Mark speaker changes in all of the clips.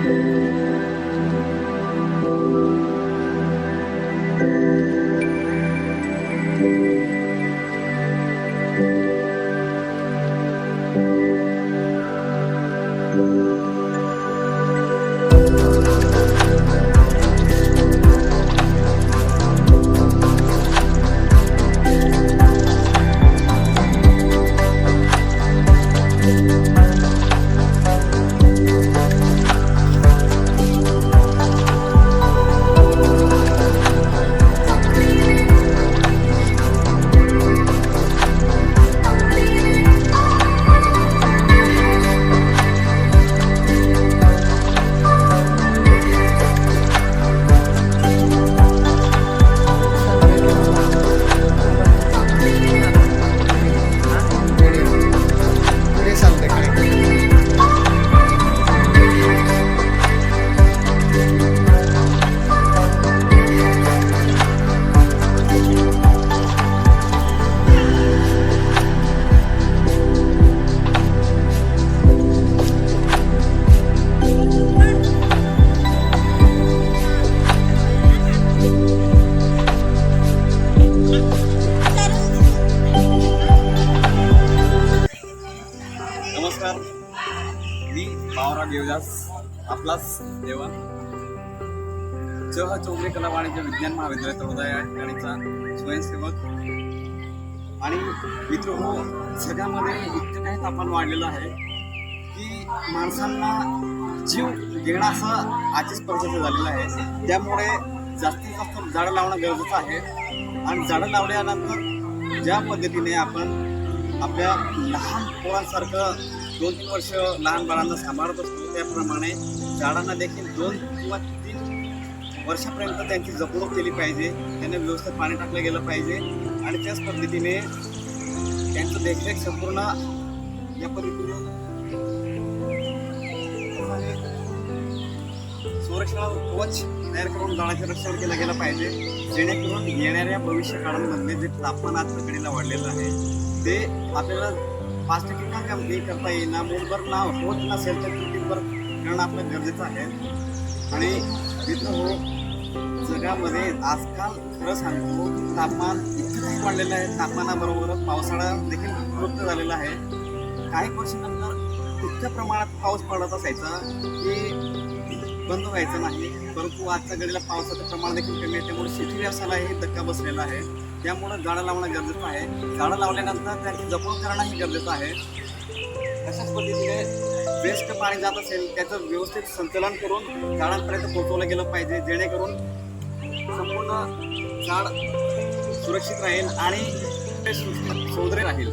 Speaker 1: नमस्कार, मी भावराव देवदास, आपलाच देवा. जवाहर चौधरी कला वाणिज्य विज्ञान महाविद्यालय तळोदा या ठिकाणीचा स्वयंसेवक. आणि मित्र जगामध्ये इतकं काही तापमान वाढलेलं आहे की माणसांना जीव घेणं असं आजचीच परिस्थिती झालेलं आहे. त्यामुळे जास्तीत जास्त झाडं लावणं गरजेचं आहे. आणि झाडं लावल्यानंतर ज्या पद्धतीने आपण आपल्या लहान पोरांसारखं 2-3 वर्ष लहान बाळांना सांभाळत असतो, त्याप्रमाणे झाडांना देखील 2 किंवा 3 वर्षापर्यंत त्यांची जपणूक केली पाहिजे. त्यांना व्यवस्थित पाणी टाकलं गेलं पाहिजे. आणि त्याच पद्धतीने त्यांचं देखरेख संपूर्ण या पद्धतीने संरक्षण कवच तयार करून झाडाचे रक्षण केलं गेलं पाहिजे, जेणेकरून येणाऱ्या भविष्य काळामध्ये जे तापमान आज घडीला वाढलेलं आहे ते आपल्याला 5% का कमी करता येईना. मूलभर ना होत नसेल तर कृतीवर करणं आपलं गरजेचं आहे. आणि मित्र जगामध्ये आजकाल खरं सांगतो तापमान इतकं वाढलेलं आहे. तापमानाबरोबरच पावसाळा देखील उपलब्ध झालेला आहे. काही वर्षानंतर इतक्या प्रमाणात पाऊस पडत असायचा की बंद व्हायचं नाही. परंतु आजच्या घडीला पावसाचं प्रमाण देखील कमी आहे. त्यामुळे शेती व्यवसायालाही धक्का बसलेला आहे. त्यामुळं झाडं लावणं गरजेचं आहे. झाडं लावल्यानंतर त्यांची जपणूक करणंही गरजेचं आहे. अशाच पद्धतीने वेस्ट पाणी जात असेल त्याचं व्यवस्थित संकलन करून झाडांपर्यंत पोहोचवलं गेलं पाहिजे, जेणेकरून संपूर्ण झाड सुरक्षित राहील आणि सौंदर्य राहील.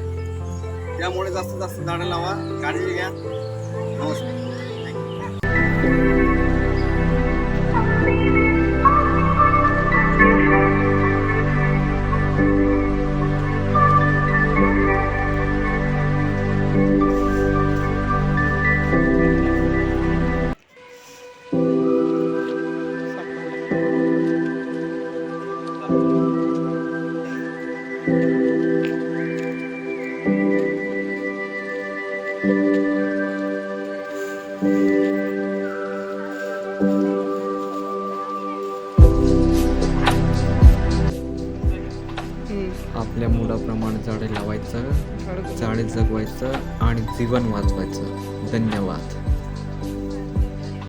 Speaker 1: त्यामुळे जास्तीत जास्त झाडं लावा, काळजी घ्या. नमस्कार.
Speaker 2: आपल्या मुलाप्रमाणे झाडे लावायचं, झाडे जगवायचं आणि जीवन वाचवायचं. धन्यवाद.